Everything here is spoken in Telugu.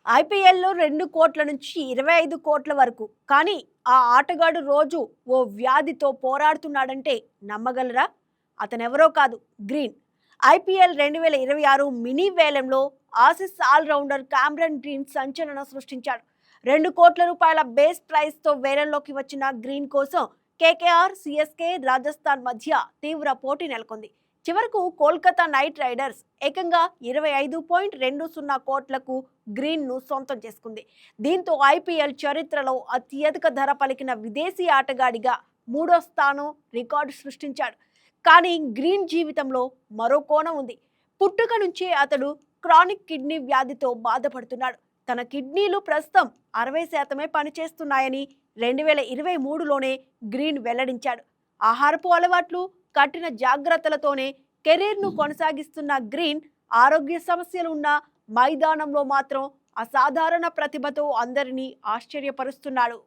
ఐపీఎల్‌లో 2 కోట్ల నుంచి 25 కోట్ల వరకు. కానీ ఆ ఆటగాడు రోజు ఓ వ్యాధితో పోరాడుతున్నాడంటే నమ్మగలరా? అతనెవరో కాదు, గ్రీన్. ఐపీఎల్ 2026 మినీ వేలంలో ఆసీస్ ఆల్రౌండర్ కామరన్ గ్రీన్ సంచలనం సృష్టించాడు. 2 కోట్ల రూపాయల బేస్ ప్రైస్‌తో వేలంలోకి వచ్చిన గ్రీన్ కోసం కేకేఆర్, సీఎస్కే, రాజస్థాన్ మధ్య తీవ్ర పోటీ నెలకొంది. చివరకు కోల్కతా నైట్ రైడర్స్ ఏకంగా 25.20 కోట్లకు గ్రీన్ను సొంతం చేసుకుంది. దీంతో ఐపీఎల్ చరిత్రలో అత్యధిక ధర పలికిన విదేశీ ఆటగాడిగా మూడో స్థానం రికార్డు సృష్టించాడు. కానీ గ్రీన్ జీవితంలో మరో కోణం ఉంది. పుట్టుక నుంచే అతడు క్రానిక్ కిడ్నీ వ్యాధితో బాధపడుతున్నాడు. తన కిడ్నీలు ప్రస్తుతం 60% పనిచేస్తున్నాయని 2023లోనే గ్రీన్ వెల్లడించాడు. ఆహారపు అలవాట్లు, కఠిన జాగ్రత్తలతోనే కెరీర్ను కొనసాగిస్తున్న గ్రీన్ ఆరోగ్య సమస్యలు ఉన్న మైదానంలో మాత్రం అసాధారణ ప్రతిభతో అందరినీ ఆశ్చర్యపరుస్తున్నాడు.